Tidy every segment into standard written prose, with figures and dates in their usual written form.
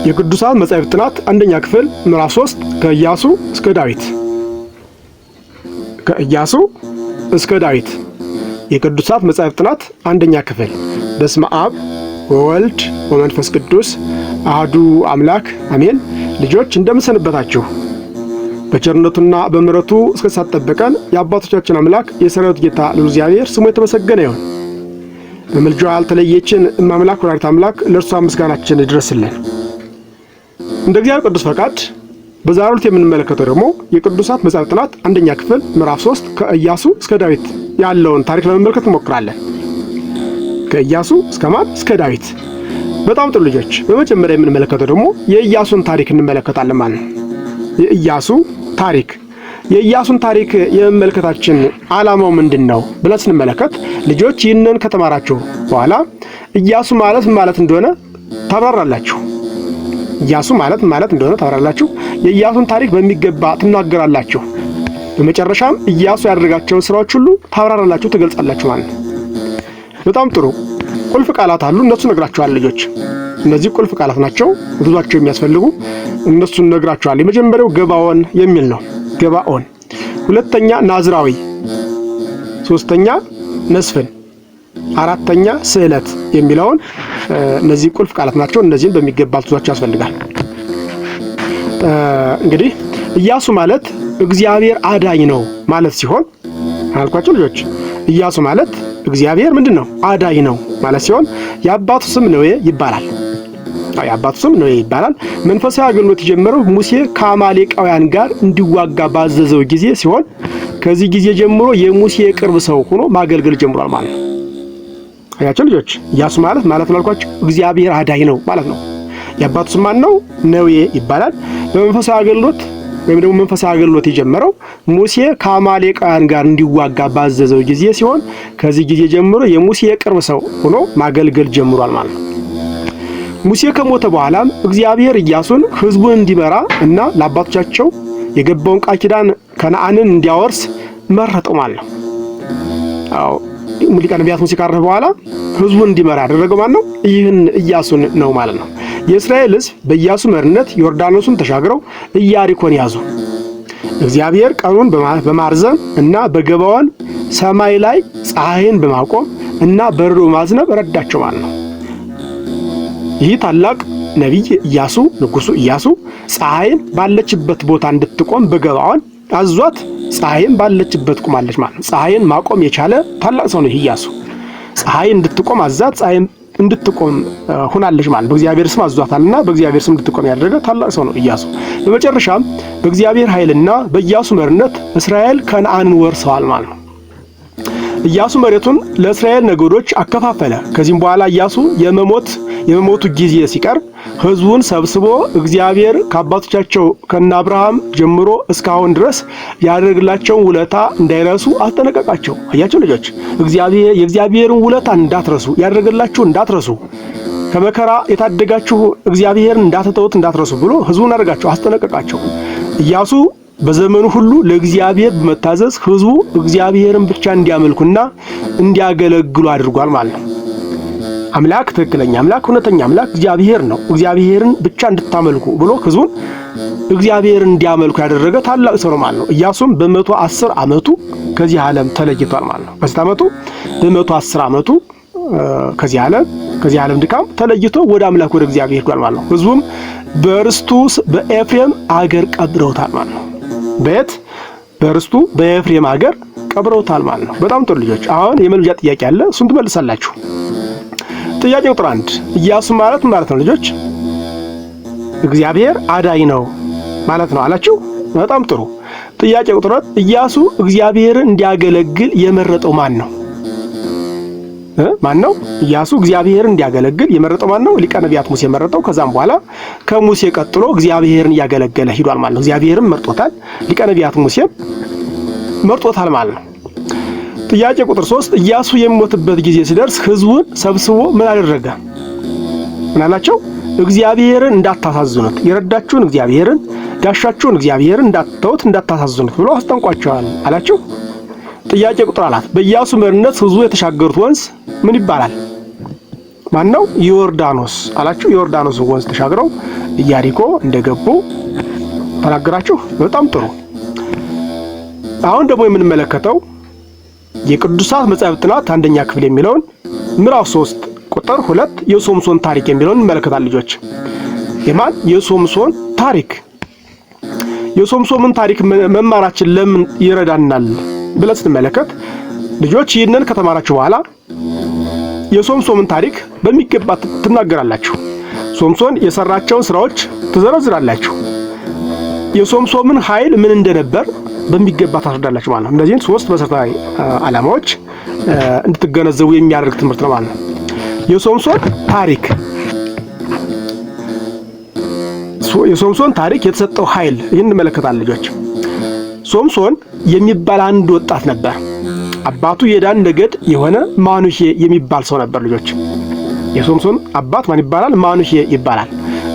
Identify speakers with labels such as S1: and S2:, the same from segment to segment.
S1: የቅዱሳት መጻሕፍት ጥናት አንደኛ ክፍል ምዕራፍ 3 ከኢያሱ እስከ ዳዊት። ከኢያሱ እስከ ዳዊት የቅዱሳት መጻሕፍት ጥናት አንደኛ ክፍል። በስመ አብ ወወልድ ወመንፈስ ቅዱስ አሐዱ አምላክ አሜን። ልጆች እንደምን ሰነበታችሁ? በቸርነቱና በምሕረቱ እስከሳጠበቀን የአባቶቻችን አምላክ የሰራዊት ጌታ ልዑል እግዚአብሔር ስሙ የተመሰገነ ይሁን። በምልጃዋ ያልተለየችን እማምላክ ወላዲተ አምላክ ለእርሷ ምስጋናችን ይድረስልን። እንደ እግዚአብሔር ቅዱስ ፈቃድ በዛሬው ዕለት የምንመለከተው ደግሞ የቅዱሳት መጻሕፍት ጥናት አንደኛ ክፍል ምዕራፍ 3 ከኢያሱ እስከ ዳዊት ያለውን ታሪክ ለመመልከት እንሞክራለን። ከኢያሱ እስከ ማን? እስከ ዳዊት። በጣም ጥሩ ልጆች፣ በመጀመሪያ የምንመለከተው ደግሞ የኢያሱን ታሪክ እንመለከታለን ማለት ነው። የኢያሱ ታሪክ። የኢያሱን ታሪክ የመመልከታችን ዓላማው ምንድነው ብለን ስንመለከት ልጆች ይህንን ከተማራችሁ በኋላ ኢያሱ ማለት ምን ማለት እንደሆነ ታብራራላችሁ። ኢያሱ ማለት እንደሆነ ታብራራላችሁ። የኢያሱን ታሪክ በሚገባ ትናገራላችሁ። በመጨረሻም ኢያሱ ያደረጋቸውን ስራዎች ሁሉ ታብራራላችሁ፣ ትገልጻላችሁ ማለት ነው። በጣም ጥሩ። ቁልፍ ቃላት አሉ፣ እነሱ ነግራችኋል ልጆች። እነዚህ ቁልፍ ቃላት ናቸው፣ ብዙዎቻቸው የሚያስፈልጉ እነሱን ነግራችኋል። የመጀመሪያው ገባኦን የሚል ነው። ገባኦን። ሁለተኛ ናዝራዊ፣ ሶስተኛ መስፍን፣ አራተኛ ስዕለት የሚለውን እነዚህ ቁልፍ ቃላት ናቸው። እነዚህን በሚገባ ልትይዟቸው ያስፈልጋል። እንግዲህ ኢያሱ ማለት እግዚአብሔር አዳኝ ነው ማለት ሲሆን አልኳቸው ልጆች። ኢያሱ ማለት እግዚአብሔር ምንድነው? አዳኝ ነው ማለት ሲሆን የአባቱ ስም ነዌ ይባላል። የአባቱ ስም ነዌ ይባላል። መንፈሳዊ አገልግሎት የጀመረው ሙሴ ከአማሌቃውያን ጋር እንዲዋጋ ባዘዘው ጊዜ ሲሆን ከዚህ ጊዜ ጀምሮ የሙሴ የቅርብ ሰው ሆኖ ማገልገል ጀምሯል ማለት ነው። አያችሁ ልጆች፣ ኢያሱ ማለት አልኳችሁ እግዚአብሔር አዳኝ ነው ማለት ነው። የአባቱ ስም ማን ነው? ነዌ ይባላል። በመንፈሳዊ አገልግሎት ወይም ደግሞ መንፈሳዊ አገልግሎት የጀመረው ሙሴ ከአማሌቃውያን ጋር እንዲዋጋ ባዘዘው ጊዜ ሲሆን ከዚህ ጊዜ ጀምሮ የሙሴ የቅርብ ሰው ሆኖ ማገልገል ጀምሯል ማለት ነው። ሙሴ ከሞተ በኋላም እግዚአብሔር ኢያሱን ሕዝቡን እንዲመራ እና ለአባቶቻቸው የገባውን ቃል ኪዳን ከነዓንን እንዲያወርስ መረጠው ማለት ነው። አዎ ሊቀ ነቢያት ሙሴ ካረፈ በኋላ ሕዝቡን እንዲመራ ያደረገው ማን ነው? ይህን ኢያሱን ነው ማለት ነው። የእስራኤል ሕዝብ በኢያሱ መሪነት ዮርዳኖስን ተሻግረው ኢያሪኮን ያዙ። እግዚአብሔር ቀኑን በማርዘም እና በገባዖን ሰማይ ላይ ፀሐይን በማቆም እና በረዶ በማዝነብ ረዳቸው ማለት ነው። ይህ ታላቅ ነቢይ ኢያሱ፣ ንጉሱ ኢያሱ ፀሐይን ባለችበት ቦታ እንድትቆም በገባዖን አዟት ፀሐይን ባለችበት ቆማለች ማለት ነው። ፀሐይን ማቆም የቻለ ታላቅ ሰው ነው ኢያሱ። ፀሐይን እንድትቆም አዛት ፀሐይን እንድትቆም ሆናለች ማለት በእግዚአብሔር ስም አዟታልና በእግዚአብሔር ስም እንድትቆም ያደረገ ታላቅ ሰው ነው ኢያሱ። በመጨረሻም በእግዚአብሔር ኃይልና በኢያሱ መሪነት እስራኤል ከነዓንን ወርሰዋል ማለት ነው። ኢያሱ መሬቱን ለእስራኤል ነገዶች አከፋፈለ። ከዚህም በኋላ ኢያሱ የመሞቱ ጊዜ ሲቀርብ ሕዝቡን ሰብስቦ እግዚአብሔር ከአባቶቻቸው ከነ አብርሃም ጀምሮ እስካሁን ድረስ ያደረግላቸውን ውለታ እንዳይረሱ አስጠነቀቃቸው። አያቸው ልጆች፣ የእግዚአብሔርን ውለታ እንዳትረሱ፣ ያደረገላችሁ እንዳትረሱ፣ ከመከራ የታደጋችሁ እግዚአብሔርን እንዳትተውት እንዳትረሱ ብሎ ሕዝቡን አስጠነቀቃቸው። ኢያሱ በዘመኑ ሁሉ ለእግዚአብሔር በመታዘዝ ሕዝቡ እግዚአብሔርን ብቻ እንዲያመልኩና እንዲያገለግሉ አድርጓል ማለት ነው። አምላክ ትክክለኛ አምላክ እውነተኛ አምላክ እግዚአብሔር ነው። እግዚአብሔርን ብቻ እንድታመልኩ ብሎ ሕዝቡን እግዚአብሔርን እንዲያመልኩ ያደረገ ታላቅ ሰው ነው ማለት ነው። ኢያሱም በ110 ዓመቱ ከዚህ ዓለም ተለይቷል ማለት ነው። በዚህ ዓመቱ በ110 ዓመቱ ከዚህ ዓለም ድካም ተለይቶ ወደ አምላክ ወደ እግዚአብሔር ሄዷል ማለት ነው። ሕዝቡም በርስቱ በኤፍሬም አገር ቀብረውታል ማለት ነው። በርስቱ በኤፍሬም አገር ቀብረውታል ማለት ነው። በጣም ጥሩ ልጆች፣ አሁን የመልጃ ጥያቄ አለ፣ እሱን ትመልሳላችሁ። ጥያቄ ቁጥር 1 ኢያሱ ማለት ነው ልጆች? እግዚአብሔር አዳኝ ነው ማለት ነው አላችሁ። በጣም ጥሩ። ጥያቄ ቁጥር 2 ኢያሱ እግዚአብሔርን እንዲያገለግል የመረጠው ማን ነው? ማን ነው? ኢያሱ እግዚአብሔርን እንዲያገለግል የመረጠው ማን ነው? ሊቀ ነቢያት ሙሴ መረጠው። ከዛም በኋላ ከሙሴ ቀጥሎ እግዚአብሔርን እያገለገለ ሄዷል ማለት ነው። እግዚአብሔርም መርጦታል፣ ሊቀ ነቢያት ሙሴም መርጦታል ማለት ነው። ጥያቄ ቁጥር 3 ኢያሱ የሚሞትበት ጊዜ ሲደርስ ሕዝቡን ሰብስቦ ምን አደረገ? ምን አላቸው? እግዚአብሔርን እንዳታሳዝኑት፣ የረዳችሁን እግዚአብሔርን፣ ጋሻችሁን እግዚአብሔርን እንዳትተውት፣ እንዳታሳዝኑት ብሎ አስጠንቋቸዋል አላቸው። ጥያቄ ቁጥር 4 በኢያሱ መሪነት ሕዝቡ የተሻገሩት ወንዝ ምን ይባላል? ማነው? ዮርዳኖስ አላችሁ። ዮርዳኖስ ወንዝ ተሻግረው ኢያሪኮ እንደገቡ ተናገራችሁ። በጣም ጥሩ። አሁን ደግሞ የምንመለከተው የቅዱሳት መጻሕፍት ጥናት አንደኛ ክፍል የሚለውን ምዕራፍ 3 ቁጥር 2 የሶምሶን ታሪክ የሚለውን እንመለከታለን ልጆች። የማን? የሶምሶን ታሪክ። የሶምሶንን ታሪክ መማራችን ለምን ይረዳናል ብለን ስትመለከት ልጆች ይህንን ከተማራችሁ በኋላ የሶምሶንን ታሪክ በሚገባ ትናገራላችሁ። ሶምሶን የሰራቸውን ስራዎች ትዘረዝራላችሁ። የሶምሶንን ኃይል ምን እንደነበር በሚገባ ታስረዳላችሁ ማለት ነው። እነዚህን 3 መሰረታዊ ዓላማዎች እንድትገነዘቡ የሚያደርግ ትምህርት ነው ማለት ነው። የሶምሶን ታሪክ የሶምሶን ታሪክ የተሰጠው ኃይል ይህን እንመለከታለን ልጆች። ሶምሶን የሚባል አንድ ወጣት ነበር። አባቱ የዳን ነገድ የሆነ ማኑሄ የሚባል ሰው ነበር ልጆች። የሶምሶን አባት ማን ይባላል? ማኑሄ ይባላል።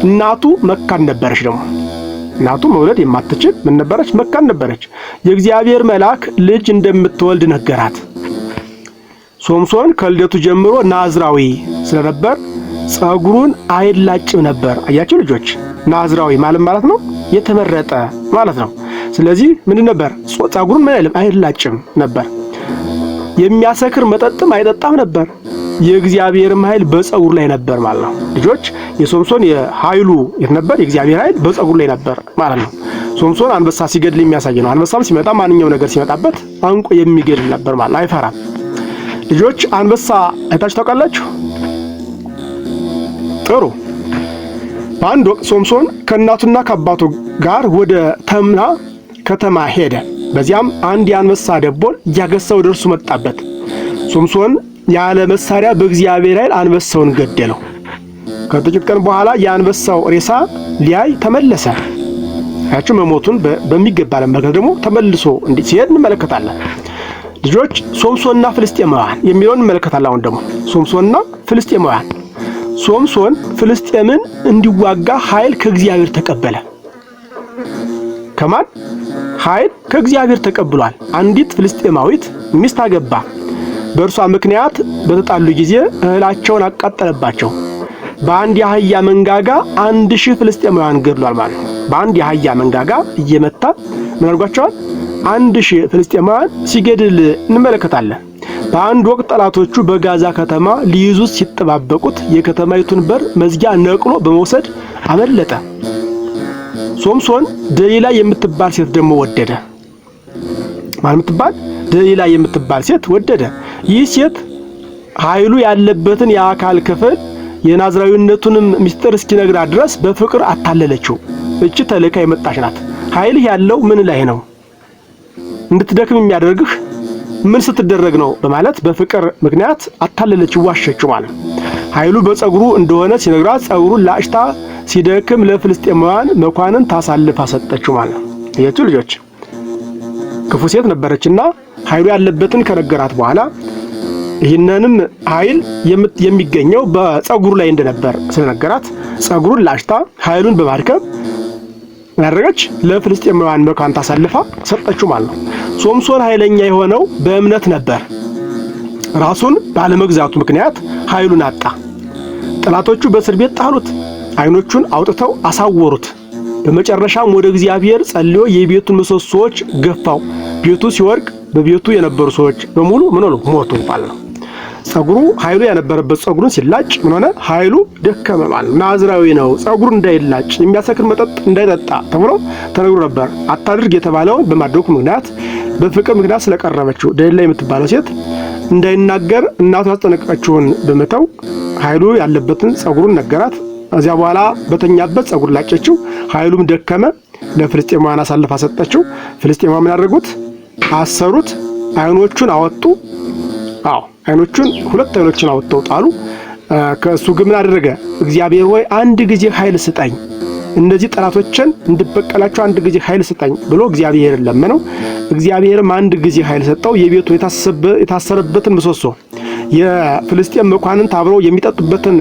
S1: እናቱ መካን ነበረች። ደግሞ እናቱ መውለድ የማትችል ምን ነበረች? መካን ነበረች። የእግዚአብሔር መልአክ ልጅ እንደምትወልድ ነገራት። ሶምሶን ከልደቱ ጀምሮ ናዝራዊ ስለነበር ጸጉሩን አይላጭም ነበር። አያችሁ ልጆች፣ ናዝራዊ ማለት ነው የተመረጠ ማለት ነው። ስለዚህ ምን ነበር? ጸጉሩን አይላጭም ነበር። የሚያሰክር መጠጥም አይጠጣም ነበር። የእግዚአብሔርም ኃይል በጸጉር ላይ ነበር ማለት ነው ልጆች። የሶምሶን የኃይሉ የት ነበር? የእግዚአብሔር ኃይል በጸጉር ላይ ነበር ማለት ነው። ሶምሶን አንበሳ ሲገድል የሚያሳይ ነው። አንበሳም ሲመጣ ማንኛው ነገር ሲመጣበት አንቆ የሚገድል ነበር ማለት አይፈራም። ልጆች አንበሳ አይታችሁ ታውቃላችሁ? ጥሩ። በአንድ ወቅት ሶምሶን ከእናቱና ከአባቱ ጋር ወደ ተምና ከተማ ሄደ። በዚያም አንድ የአንበሳ ደቦል እያገሳ ወደ እርሱ መጣበት። ሶምሶን ያለ መሳሪያ በእግዚአብሔር ኃይል አንበሳውን ገደለው። ከጥቂት ቀን በኋላ የአንበሳው ሬሳ ሊያይ ተመለሰ። ያችሁ መሞቱን በሚገባ ለመመልከት ደግሞ ተመልሶ ሲሄድ እንመለከታለን ልጆች። ሶምሶንና ፍልስጤማውያን የሚለውን እንመለከታለን። አሁን ደግሞ ሶምሶንና ፍልስጤማውያን። ሶምሶን ፍልስጤምን እንዲዋጋ ኃይል ከእግዚአብሔር ተቀበለ። ከማን ኃይል? ከእግዚአብሔር ተቀብሏል። አንዲት ፍልስጤማዊት ሚስት አገባ። በእርሷ ምክንያት በተጣሉ ጊዜ እህላቸውን አቃጠለባቸው። በአንድ የአህያ መንጋጋ 1000 ፍልስጤማውያን ገድሏል ማለት ነው። በአንድ የአህያ መንጋጋ እየመታ ምን አድርጓቸዋል? 1000 ፍልስጤማውያን ሲገድል እንመለከታለን። በአንድ ወቅት ጠላቶቹ በጋዛ ከተማ ሊይዙት ሲጠባበቁት የከተማይቱን በር መዝጊያ ነቅሎ በመውሰድ አመለጠ። ሶምሶን ደሊላ የምትባል ሴት ደግሞ ወደደ። ማን የምትባል? ደሊላ የምትባል ሴት ወደደ። ይህ ሴት ኃይሉ ያለበትን የአካል ክፍል የናዝራዊነቱንም ምስጢር እስኪነግራት ድረስ በፍቅር አታለለችው። እቺ ተልካ የመጣች ናት። ኃይልህ ያለው ምን ላይ ነው? እንድትደክም የሚያደርግህ ምን ስትደረግ ነው? በማለት በፍቅር ምክንያት አታለለችው፣ ዋሸችው ማለት ነው። ኃይሉ በጸጉሩ እንደሆነ ሲነግራት ጸጉሩን ላጭታ ሲደክም ለፍልስጤማውያን መኳንን ታሳልፋ ሰጠችው ማለት ነው። እያችሁ ልጆች፣ ክፉ ሴት ነበረችና ኃይሉ ያለበትን ከነገራት በኋላ ይህንንም ኃይል የሚገኘው በጸጉሩ ላይ እንደነበር ስለነገራት ጸጉሩን ላጭታ ኃይሉን በማድከም ያደረገች ለፍልስጤማውያን መኳን ታሳልፋ ሰጠችው ማለት ነው። ሶምሶን ኃይለኛ የሆነው በእምነት ነበር። ራሱን ባለመግዛቱ ምክንያት ኃይሉን አጣ። ጠላቶቹ በእስር ቤት ጣሉት። ዓይኖቹን አውጥተው አሳወሩት። በመጨረሻም ወደ እግዚአብሔር ጸልዮ የቤቱን ምሰሶዎች ገፋው። ቤቱ ሲወድቅ በቤቱ የነበሩ ሰዎች በሙሉ ምን ሆኑ? ሞቱ ማለት ነው። ጸጉሩ ኃይሉ የነበረበት ጸጉሩን ሲላጭ ምን ሆነ? ኃይሉ ደከመ ማለት ነው። ናዝራዊ ነው። ጸጉሩ እንዳይላጭ የሚያሰክር መጠጥ እንዳይጠጣ ተብሎ ተነግሮ ነበር። አታድርግ የተባለውን በማድረጉ ምክንያት በፍቅር ምክንያት ስለቀረበችው ደሊላ የምትባለው ሴት እንዳይናገር እናቱ ያስጠነቀቀችውን በመተው ኃይሉ ያለበትን ጸጉሩን ነገራት። ከዚያ በኋላ በተኛበት ጸጉር ላጨችው። ኃይሉም ደከመ። ለፍልስጤማውያን አሳልፋ ሰጠችው። ፍልስጤማውያን ምን አደረጉት? አሰሩት። ዓይኖቹን አወጡ። ዓይኖቹን 2 ዓይኖችን አወጣው ጣሉ። ከእሱ ግን ምን አደረገ? እግዚአብሔር ሆይ አንድ ጊዜ ኃይል ስጠኝ፣ እነዚህ ጠላቶችን እንድበቀላቸው አንድ ጊዜ ኃይል ስጠኝ ብሎ እግዚአብሔርን ለመነው። እግዚአብሔርም አንድ ጊዜ ኃይል ሰጠው። የቤቱ የታሰረበትን ምሰሶ የፍልስጤም መኳንንት አብረው የሚጠጡበትን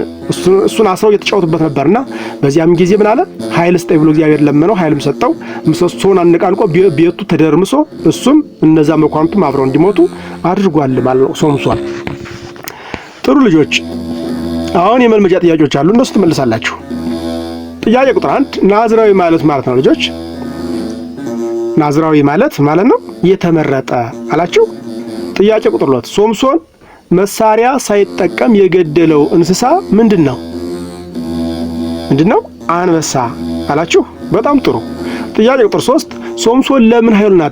S1: እሱን አስረው እየተጫወቱበት ነበርና በዚያም ጊዜ ምን አለ? ኃይል ስጠኝ ብሎ እግዚአብሔር ለመነው። ኃይልም ሰጠው። ምሰሶውን አነቃንቆ ቤቱ ተደርምሶ እሱም እነዛ መኳንንቱም አብረው እንዲሞቱ አድርጓል ማለት ነው ሶምሶን። ጥሩ ልጆች፣ አሁን የመልመጃ ጥያቄዎች አሉ፣ እነሱ ትመልሳላችሁ። ጥያቄ ቁጥር 1 ናዝራዊ ማለት ነው ልጆች። ናዝራዊ ማለት ነው የተመረጠ አላችሁ። ጥያቄ ቁጥር 2 ሶምሶን መሳሪያ ሳይጠቀም የገደለው እንስሳ ምንድነው? አንበሳ አላችሁ። በጣም ጥሩ። ጥያቄ ቁጥር 3 ሶምሶን ለምን ኃይሉን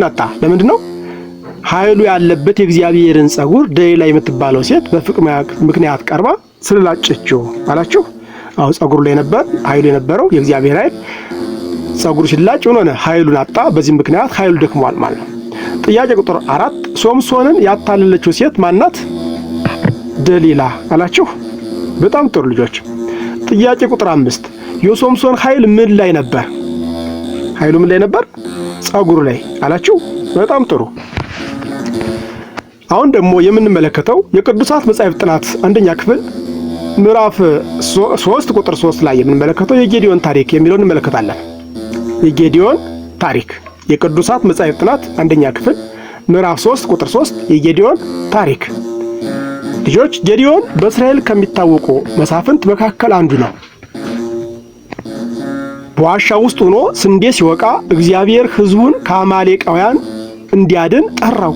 S1: አጣ? ለምንድነው? ኃይሉ ያለበት የእግዚአብሔርን ጸጉር ደሊላ የምትባለው ሴት በፍቅር ምክንያት ቀርባ ስለላጨችው አላችሁ። አው ጸጉሩ ላይ ነበር ኃይሉ የነበረው የእግዚአብሔር ኃይል። ጸጉሩ ሲላጭ ሆነ ኃይሉን አጣ። በዚህ ምክንያት ኃይሉ ደክሟል ማለት ነው። ጥያቄ ቁጥር 4 ሶምሶንን ያታለለችው ሴት ማናት? ደሊላ አላችሁ። በጣም ጥሩ ልጆች። ጥያቄ ቁጥር 5 የሶምሶን ኃይል ምን ላይ ነበር? ጸጉሩ ላይ አላችሁ። በጣም ጥሩ። አሁን ደግሞ የምንመለከተው የቅዱሳት መጻሕፍት ጥናት አንደኛ ክፍል ምዕራፍ 3 ቁጥር 3 ላይ የምንመለከተው የጌዲዮን ታሪክ የሚለውን እንመለከታለን። የጌዲዮን ታሪክ የቅዱሳት መጻሕፍት ጥናት አንደኛ ክፍል ምዕራፍ 3 ቁጥር 3 የጌዲዮን ታሪክ። ልጆች ጌዲዮን በእስራኤል ከሚታወቁ መሳፍንት መካከል አንዱ ነው። በዋሻ ውስጥ ሆኖ ስንዴ ሲወቃ እግዚአብሔር ሕዝቡን ከአማሌቃውያን እንዲያድን ጠራው።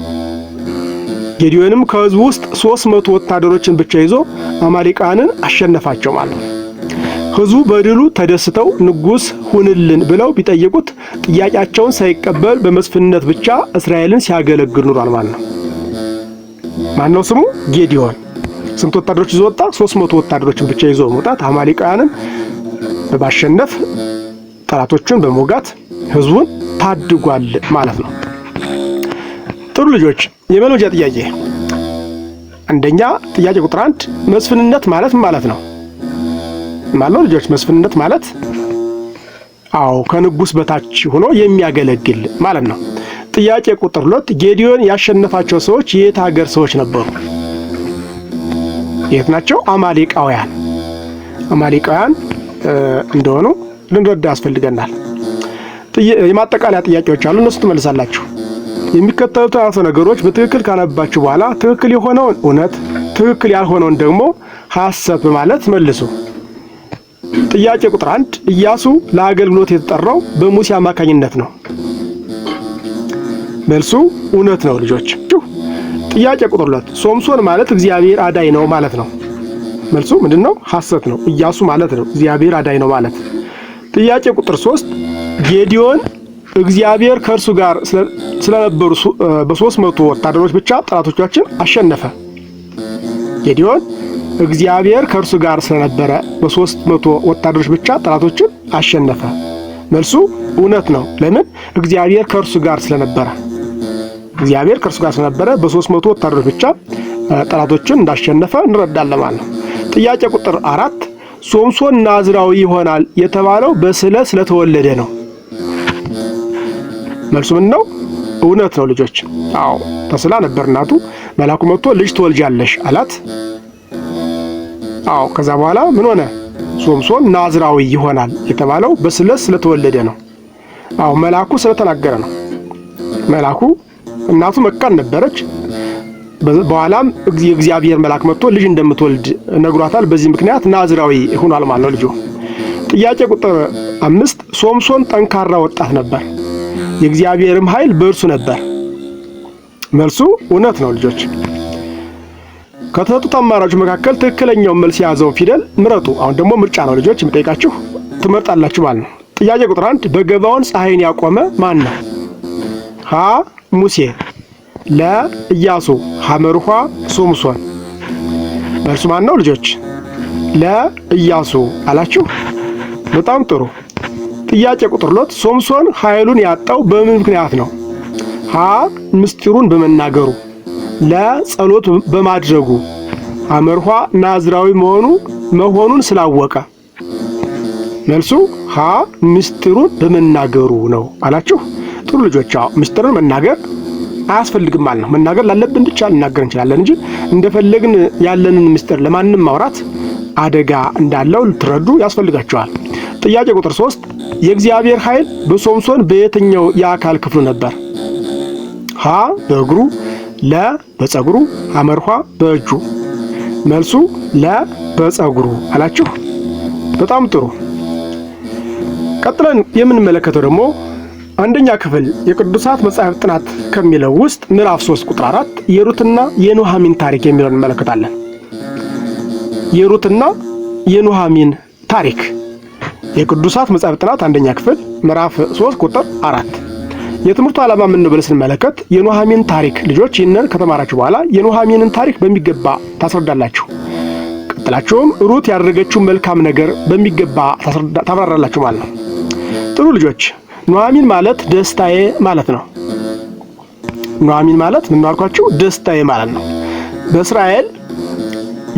S1: ጌዲዮንም ከሕዝቡ ውስጥ 300 ወታደሮችን ብቻ ይዞ አማሌቃውያንን አሸነፋቸው ማለት ነው። ሕዝቡ በድሉ ተደስተው ንጉሥ ሁንልን ብለው ቢጠይቁት ጥያቄያቸውን ሳይቀበል በመስፍንነት ብቻ እስራኤልን ሲያገለግል ኑሯል ማለት ነው። ማነው ስሙ? ጌዲዮን። ስንት ወታደሮች ይዞ ወጣ? 300 ወታደሮችን ብቻ ይዞ መውጣት አማሌቃውያንን በማሸነፍ ጠላቶቹን በመውጋት ሕዝቡን ታድጓል ማለት ነው። ጥሩ ልጆች፣ የመልመጃ ጥያቄ አንደኛ ጥያቄ ቁጥር 1 መስፍንነት ማለት ነው? ልጆች መስፍንነት ማለት ከንጉሥ በታች ሆኖ የሚያገለግል ማለት ነው። ጥያቄ ቁጥር 2 ጌዲዮን ያሸነፋቸው ሰዎች የት ሀገር ሰዎች ነበሩ? የት ናቸው? አማሌቃውያን እንደሆኑ ልንረዳ ያስፈልገናል። የማጠቃለያ ጥያቄዎች አሉ፣ እነሱ ትመልሳላችሁ። የሚከተሉት አረፍተ ነገሮች በትክክል ካነባችሁ በኋላ ትክክል የሆነውን እውነት፣ ትክክል ያልሆነውን ደግሞ ሐሰት በማለት መልሱ። ጥያቄ ቁጥር 1 ኢያሱ ለአገልግሎት የተጠራው በሙሴ አማካኝነት ነው። መልሱ እውነት ነው ልጆች። ጥያቄ ቁጥር 2 ሶምሶን ማለት እግዚአብሔር አዳኝ ነው ማለት ነው። መልሱ ምንድነው? ሐሰት ነው። ኢያሱ ማለት ነው እግዚአብሔር አዳኝ ነው ማለት። ጥያቄ ቁጥር 3 ጌዲዮን እግዚአብሔር ከእርሱ ጋር ስለነበሩ በ300 ወታደሮች ብቻ ጠላቶቻችን አሸነፈ። ጌዲዮን እግዚአብሔር ከእርሱ ጋር ስለነበረ በ300 ወታደሮች ብቻ ጠላቶችን አሸነፈ። መልሱ እውነት ነው። ለምን? እግዚአብሔር ከእርሱ ጋር ስለነበረ በ300 ወታደሮች ብቻ ጠላቶችን እንዳሸነፈ እንረዳለን ማለት ነው። ጥያቄ ቁጥር 4 ሶምሶን ናዝራዊ ይሆናል የተባለው በስለት ስለተወለደ ነው። መልሱ ምን ነው? እውነት ነው ልጆች። ተስላ ነበር እናቱ። መልአኩ መጥቶ ልጅ ትወልጃለሽ አላት። ከዛ በኋላ ምን ሆነ? ሶምሶን ናዝራዊ ይሆናል የተባለው በስለት ስለተወለደ ነው። መልአኩ ስለተናገረ ነው። መልአኩ እናቱ መካን ነበረች። በኋላም የእግዚአብሔር መልአክ መጥቶ ልጅ እንደምትወልድ ነግሯታል። በዚህ ምክንያት ናዝራዊ ሆኗል ማለት ነው ልጁ። ጥያቄ ቁጥር 5 ሶምሶን ጠንካራ ወጣት ነበር፣ የእግዚአብሔርም ኃይል በእርሱ ነበር። መልሱ እውነት ነው ልጆች። ከተሰጡት አማራጮች መካከል ትክክለኛውን መልስ የያዘውን ፊደል ምረጡ። አሁን ደግሞ ምርጫ ነው ልጆች የምጠይቃችሁ፣ ትመርጣላችሁ ማለት ነው። ጥያቄ ቁጥር 1 በገባዖን ፀሐይን ያቆመ ማን ነው? ሀ ሙሴ፣ ለ ኢያሱ፣ ሐመርኋ ሶምሶን። መልሱ ማን ነው ልጆች? ለ ኢያሱ አላችሁ። በጣም ጥሩ። ጥያቄ ቁጥር 2 ሶምሶን ኃይሉን ያጣው በምን ምክንያት ነው? ሀ ምስጢሩን በመናገሩ፣ ለ ጸሎት በማድረጉ፣ ሐመርኋ ናዝራዊ መሆኑን ስላወቀ። መልሱ ሀ ምስጢሩን በመናገሩ ነው አላችሁ። ጥሩ ልጆች። ምስጢርን መናገር አያስፈልግም ማለት ነው። መናገር ላለብን ብቻ ልናገር እንችላለን እንጂ እንደፈለግን ያለንን ምስጢር ለማንም ማውራት አደጋ እንዳለው ልትረዱ ያስፈልጋቸዋል። ጥያቄ ቁጥር 3 የእግዚአብሔር ኃይል በሶምሶን በየትኛው የአካል ክፍሉ ነበር? ሀ በእግሩ፣ ለ በፀጉሩ አመርኋ በእጁ። መልሱ ለ በፀጉሩ አላችሁ። በጣም ጥሩ። ቀጥለን የምንመለከተው ደግሞ አንደኛ ክፍል የቅዱሳት መጻሕፍት ጥናት ከሚለው ውስጥ ምዕራፍ 3 ቁጥር 4 የሩትና የኑኃሚን ታሪክ የሚለውን እንመለከታለን። የሩትና የኑኃሚን ታሪክ የቅዱሳት መጻሕፍት ጥናት አንደኛ ክፍል ምዕራፍ 3 ቁጥር 4። የትምህርቱ ዓላማ ምን ነው ብለን ስንመለከት የኑኃሚን ታሪክ ልጆች ይህንን ከተማራችሁ በኋላ የኑኃሚንን ታሪክ በሚገባ ታስረዳላችሁ። ቀጥላችሁም ሩት ያደረገችው መልካም ነገር በሚገባ ታብራራላችሁ ማለት ነው። ጥሩ ልጆች፣ ኑኃሚን ማለት ደስታዬ ማለት ነው። ኑኃሚን ማለት ምን አልኳችሁ? ደስታዬ ማለት ነው። በእስራኤል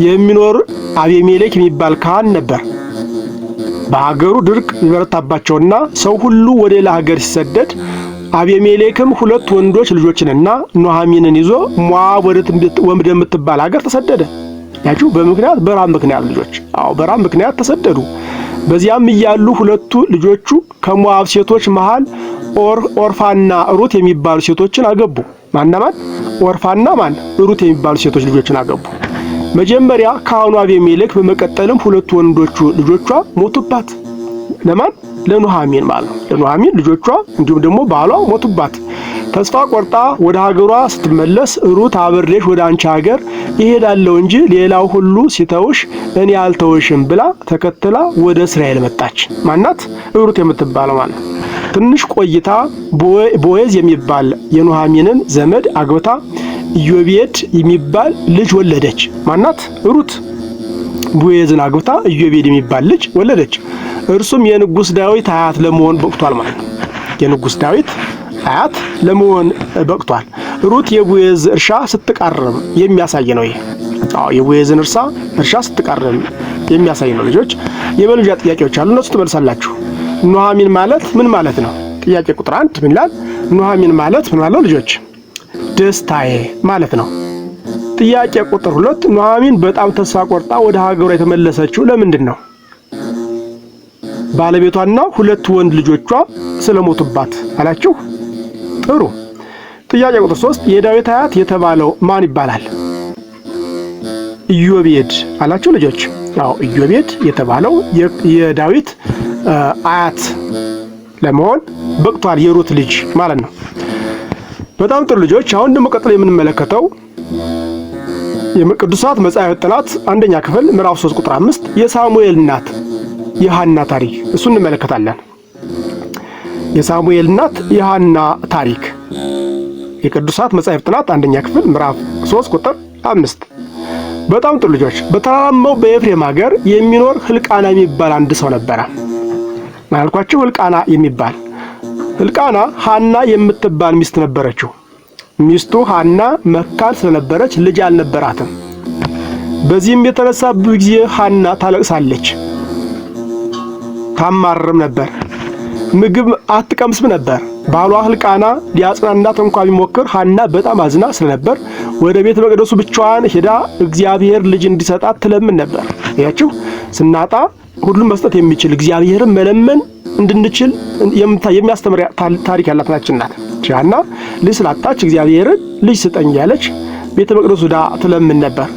S1: የሚኖር አቤሜሌክ የሚባል ካህን ነበር። በሀገሩ ድርቅ ይበረታባቸውና ሰው ሁሉ ወደ ሌላ ሀገር ሲሰደድ አቤሜሌክም 2 ወንዶች ልጆችንና ኑኃሚንን ይዞ ሞዓብ ወደምትባል ሀገር ተሰደደ። ያችሁ በራብ ምክንያት ልጆች፣ በራብ ምክንያት ተሰደዱ። በዚያም እያሉ 2 ልጆቹ ከሞዓብ ሴቶች መሃል ኦርፋና ሩት የሚባሉ ሴቶችን አገቡ። ማን? ኦርፋና ሩት የሚባሉ ሴቶች ልጆችን አገቡ። መጀመሪያ ካህኑ አቤሜሌክ፣ በመቀጠልም 2 ወንዶቹ ልጆቿ ሞቱባት። ለማን? ለኑኃሚን ማለት ነው። ለኑኃሚን ልጆቿ እንዲሁም ደግሞ ባሏ ሞቱባት። ተስፋ ቆርጣ ወደ ሀገሯ ስትመለስ ሩት አብሬሽ ወደ አንቺ ሀገር እሄዳለሁ እንጂ ሌላው ሁሉ ሲተውሽ እኔ አልተውሽም ብላ ተከትላ ወደ እስራኤል መጣች። ማናት? ሩት የምትባለው ማለት ነው። ትንሽ ቆይታ ቦዔዝ የሚባል የኑኃሚንን ዘመድ አግብታ ኢዮቤድ የሚባል ልጅ ወለደች። ማናት? ሩት ቦዔዝን አግብታ ኢዮቤድ የሚባል ልጅ ወለደች። እርሱም የንጉሥ ዳዊት አያት ለመሆን በቅቷል ማለት ነው። የንጉሥ ዳዊት አያት ለመሆን በቅቷል። ሩት የቦዔዝ እርሻ ስትቃርም የሚያሳይ ነው። ይሄ የቦዔዝን እርሻ ስትቃርም የሚያሳይ ነው። ልጆች የመልጃ ጥያቄዎች አሉ፣ እነሱ ትመልሳላችሁ። ኑኃሚን ማለት ምን ማለት ነው? ጥያቄ ቁጥር 1 ምን ይላል? ኑኃሚን ማለት ምን ማለት ነው ልጆች? ደስታዬ ማለት ነው። ጥያቄ ቁጥር 2 ኑኃሚን በጣም ተስፋ ቆርጣ ወደ ሀገሯ የተመለሰችው ለምንድን ነው? ባለቤቷና 2 ወንድ ልጆቿ ስለሞቱባት አላችሁ። ጥሩ። ጥያቄ ቁጥር 3 የዳዊት አያት የተባለው ማን ይባላል? ኢዮቤድ አላችሁ ልጆች። ኢዮቤድ የተባለው የዳዊት አያት ለመሆን በቅቷል፣ የሩት ልጅ ማለት ነው። በጣም ጥሩ ልጆች። አሁን ደግሞ ቀጥሎ የምንመለከተው የቅዱሳት መጻሕፍት ጥናት አንደኛ ክፍል ምዕራፍ 3 ቁጥር 5 የሳሙኤል እናት የሐና ታሪክ እሱን እንመለከታለን። የሳሙኤል እናት የሐና ታሪክ የቅዱሳት መጻሕፍት ጥናት አንደኛ ክፍል ምዕራፍ 3 ቁጥር 5። በጣም ጥሩ ልጆች። በተራራማው በኤፍሬም ሀገር የሚኖር ሕልቃና የሚባል አንድ ሰው ነበረ። ማልኳችሁ ሕልቃና የሚባል ሕልቃና ሐና የምትባል ሚስት ነበረችው። ሚስቱ ሐና መካን ስለነበረች ልጅ አልነበራትም። በዚህም የተነሳ ብዙ ጊዜ ሐና ታለቅሳለች፣ ታማርም ነበር፣ ምግብ አትቀምስም ነበር። ባሏ ሕልቃና ሊያጽናናት እንኳን ቢሞክር ሐና በጣም አዝና ስለነበር ወደ ቤተ መቅደሱ ብቻዋን ሄዳ እግዚአብሔር ልጅ እንዲሰጣት ትለምን ነበር። ያችሁ ስናጣ ሁሉም መስጠት የሚችል እግዚአብሔርን መለመን እንድንችል የሚያስተምር ታሪክ ያላት ናት። ሐና ልጅ ስላጣች እግዚአብሔርን ልጅ ስጠኝ ያለች ቤተ መቅደሱ ዳ ትለምን ነበር።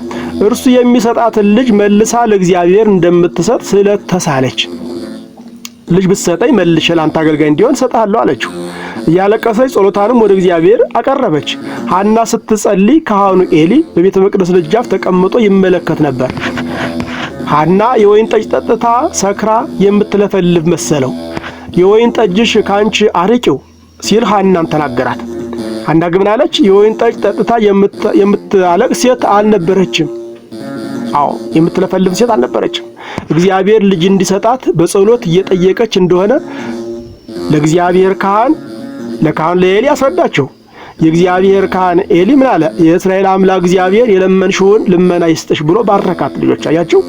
S1: እርሱ የሚሰጣትን ልጅ መልሳ ለእግዚአብሔር እንደምትሰጥ ስለተሳለች ልጅ ብትሰጠኝ መልሼ ላንተ አገልጋይ እንዲሆን ሰጣለሁ አለችው። እያለቀሰች ጸሎታንም ወደ እግዚአብሔር አቀረበች። ሐና ስትጸልይ ካህኑ ኤሊ በቤተ መቅደስ ደጃፍ ተቀምጦ ይመለከት ነበር። ሐና የወይን ጠጅ ጠጥታ ሰክራ የምትለፈልፍ መሰለው። የወይን ጠጅሽ ካንቺ አርቂው ሲል ሐናን ተናገራት። ሐና ግን አለች፣ የወይን ጠጅ ጠጥታ የምታለቅ ሴት አልነበረችም። የምትለፈልፍ ሴት አልነበረችም። እግዚአብሔር ልጅ እንዲሰጣት በጸሎት እየጠየቀች እንደሆነ ለካህኑ ለኤሊ አስረዳቸው። የእግዚአብሔር ካህን ኤሊ ምን አለ? የእስራኤል አምላክ እግዚአብሔር የለመንሽውን ልመና ይስጥሽ ብሎ ባረካት። ልጆች አያችሁ፣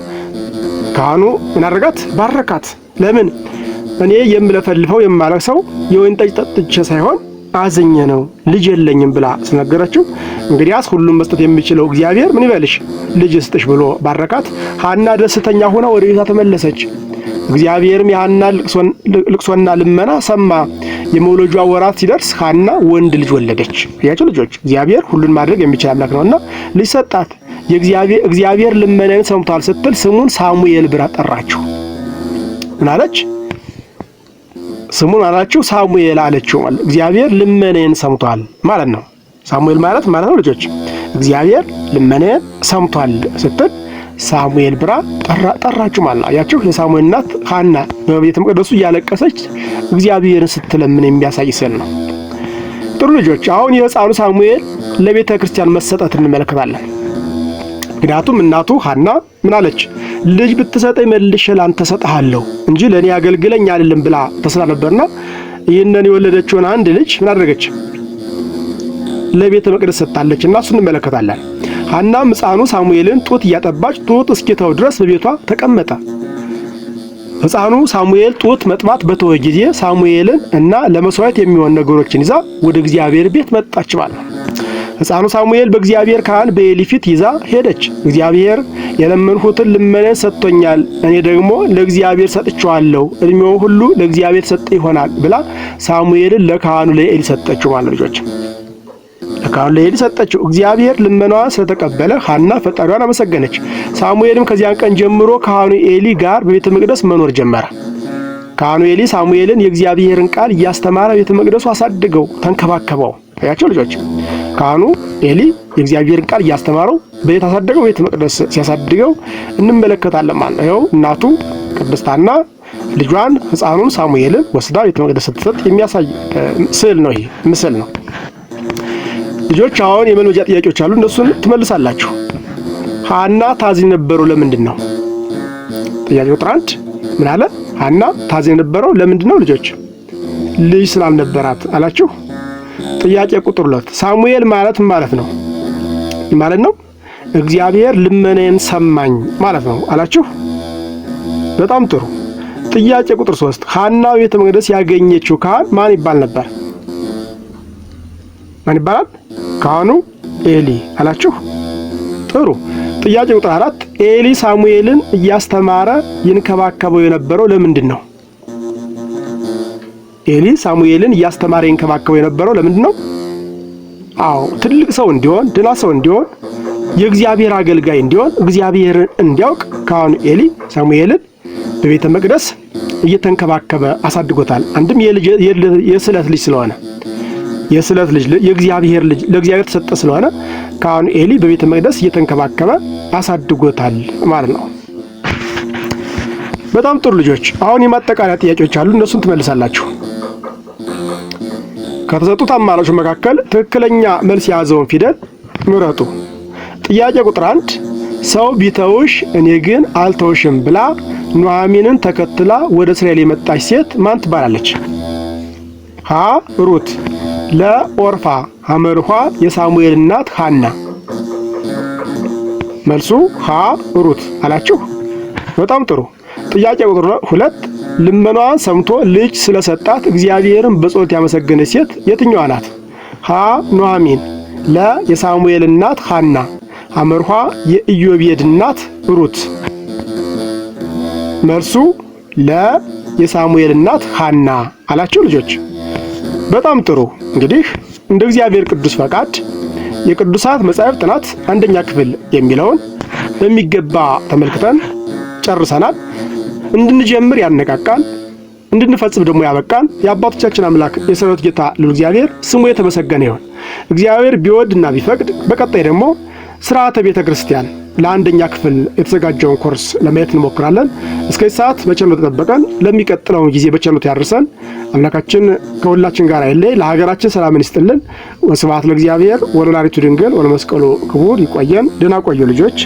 S1: ካህኑ ምን አደረጋት? ባረካት። ለምን? እኔ የምለፈልፈው የማለቅሰው የወይን ጠጅ ጠጥቼ ሳይሆን አዝኜ ነው፣ ልጅ የለኝም ብላ ስለነገረችው እንግዲያስ ሁሉም መስጠት የሚችለው እግዚአብሔር ምን ይበልሽ ልጅ ይስጥሽ ብሎ ባረካት። ሐና ደስተኛ ሆና ወደ ቤቷ ተመለሰች። እግዚአብሔርም የሐናን ልቅሶና ልመና ሰማ። የመውለጇ ወራት ሲደርስ ሐና ወንድ ልጅ ወለደች። ያቸው ልጆች እግዚአብሔር ሁሉን ማድረግ የሚችል አምላክ ነውና ልጅ ሰጣት። እግዚአብሔር ልመናዬን ሰምቷል ስትል ስሙን ሳሙኤል ብላ ጠራችው። ምን አለች? ስሙን አላችሁ ሳሙኤል አለችው። ማለት እግዚአብሔር ልመናዬን ሰምቷል ማለት ነው። ሳሙኤል ማለት ነው ልጆች እግዚአብሔር ልመናዬን ሰምቷል ስትል ሳሙኤል ብራ ጠራችሁ ማለት ነው። አያችሁ የሳሙኤል እናት ሐና በቤተ መቅደሱ እያለቀሰች እግዚአብሔርን ስትለምን የሚያሳይ ስዕል ነው። ጥሩ ልጆች አሁን የሕፃኑ ሳሙኤል ለቤተ ክርስቲያን መሰጠት እንመለከታለን። ምክንያቱም እናቱ ሐና ምን አለች? ልጅ ብትሰጠኝ መልሼ ላንተ ሰጥሃለሁ እንጂ ለኔ አገልግለኝ አይደለም ብላ ተስላ ነበርና ይህንን የወለደችውን አንድ ልጅ ምን አደረገች? ለቤተ መቅደስ ሰጣለች እና እሱን እንመለከታለን። ሐናም ሕፃኑ ሳሙኤልን ጡት እያጠባች ጡት እስኪተው ድረስ በቤቷ ተቀመጠ። ሕፃኑ ሳሙኤል ጡት መጥባት በተወ ጊዜ ሳሙኤልን እና ለመስዋዕት የሚሆን ነገሮችን ይዛ ወደ እግዚአብሔር ቤት መጣች ማለት ነው። ሕፃኑ ሳሙኤል በእግዚአብሔር ካህን በኤሊ ፊት ይዛ ሄደች። እግዚአብሔር የለመንሁትን ልመናን ሰጥቶኛል፣ እኔ ደግሞ ለእግዚአብሔር ሰጥቼዋለሁ፣ እድሜው ሁሉ ለእግዚአብሔር ሰጠ ይሆናል ብላ ሳሙኤልን ለካህኑ ለኤሊ ሰጠችው ማለት ልጆች ለካህኑ ለኤሊ ሰጠችው። እግዚአብሔር ልመናዋን ስለተቀበለ ሐና ፈጣሪዋን አመሰገነች። ሳሙኤልም ከዚያን ቀን ጀምሮ ካህኑ ኤሊ ጋር በቤተ መቅደስ መኖር ጀመረ። ካህኑ ኤሊ ሳሙኤልን የእግዚአብሔርን ቃል እያስተማረ ቤተ መቅደሱ አሳድገው ተንከባከበው። ያቸው ልጆች ካህኑ ኤሊ የእግዚአብሔርን ቃል እያስተማረው በቤት አሳደገው፣ ቤተ መቅደስ ሲያሳድገው እንመለከታለን ማለት ነው። ይኸው እናቱ ቅድስት ሐና ልጇን ሕፃኑን ሳሙኤልን ወስዳ ቤተ መቅደስ ስትሰጥ የሚያሳይ ስዕል ነው። ይሄ ምስል ነው። ልጆች አሁን የመልመጃ ጥያቄዎች አሉ፣ እነሱን ትመልሳላችሁ። ሐና ታዝን ነበረው ለምንድን ነው? ጥያቄ ቁጥር 1 ምን አለ? ሐና ታዝን ነበረው ለምንድን ነው? ልጆች ልጅ ስላልነበራት አላችሁ። ጥያቄ ቁጥር 2 ሳሙኤል ማለት ምን ማለት ነው? ማለት ነው እግዚአብሔር ልመናዬን ሰማኝ ማለት ነው አላችሁ። በጣም ጥሩ። ጥያቄ ቁጥር 3 ሐና ቤተ መቅደስ ያገኘችው ካህን ማን ይባል ነበር? ማን ይባላል? ካህኑ ኤሊ አላችሁ። ጥሩ። ጥያቄ ቁጥር 4 ኤሊ ሳሙኤልን እያስተማረ ይንከባከበው የነበረው ለምንድን ነው? ኤሊ ሳሙኤልን እያስተማረ ይንከባከበው የነበረው ለምንድን ነው? አዎ ትልቅ ሰው እንዲሆን፣ ደህና ሰው እንዲሆን፣ የእግዚአብሔር አገልጋይ እንዲሆን፣ እግዚአብሔርን እንዲያውቅ ካህኑ ኤሊ ሳሙኤልን በቤተ መቅደስ እየተንከባከበ አሳድጎታል። አንድም የስለት ልጅ ስለሆነ የስለት ልጅ የእግዚአብሔር ልጅ ለእግዚአብሔር ተሰጠ ስለሆነ ካህኑ ኤሊ በቤተ መቅደስ እየተንከባከበ አሳድጎታል ማለት ነው። በጣም ጥሩ ልጆች አሁን የማጠቃለያ ጥያቄዎች አሉ፣ እነሱን ትመልሳላችሁ። ከተሰጡት አማራጮች መካከል ትክክለኛ መልስ የያዘውን ፊደል ምረጡ። ጥያቄ ቁጥር 1 ሰው ቢተውሽ እኔ ግን አልተውሽም ብላ ኑኃሚንን ተከትላ ወደ እስራኤል የመጣች ሴት ማን ትባላለች? ሀ ሩት፣ ለ ኦርፋ፣ ሐመርኋ የሳሙኤል እናት ሐና። መልሱ ሀ ሩት አላችሁ። በጣም ጥሩ። ጥያቄ ቁጥር 2 ልመናዋን ሰምቶ ልጅ ስለሰጣት እግዚአብሔርን በጸሎት ያመሰገነች ሴት የትኛዋ ናት? ሀ ኑኃሚን፣ ለ የሳሙኤል እናት ሐና፣ ሐመርኋ የኢዮቤድ እናት ሩት። መልሱ ለ የሳሙኤል እናት ሐና አላችሁ ልጆች። በጣም ጥሩ። እንግዲህ እንደ እግዚአብሔር ቅዱስ ፈቃድ የቅዱሳት መጻሕፍት ጥናት አንደኛ ክፍል የሚለውን በሚገባ ተመልክተን ጨርሰናል። እንድንጀምር ያነቃቃን፣ እንድንፈጽም ደግሞ ያበቃን የአባቶቻችን አምላክ የሰራዊት ጌታ ልዑል እግዚአብሔር ስሙ የተመሰገነ ይሁን። እግዚአብሔር ቢወድና ቢፈቅድ በቀጣይ ደግሞ ሥርዓተ ቤተ ክርስቲያን ለአንደኛ ክፍል የተዘጋጀውን ኮርስ ለማየት እንሞክራለን። እስከዚህ ሰዓት በቸርነቱ ተጠበቀን፣ ለሚቀጥለው ጊዜ በቸርነቱ ያድርሰን። አምላካችን ከሁላችን ጋር አይለይ፣ ለሀገራችን ሰላምን ይስጥልን። ወስብሐት ለእግዚአብሔር ወለወላዲቱ ድንግል ወለመስቀሉ ክቡር። ይቆየን። ደህና ቆዩ ልጆች።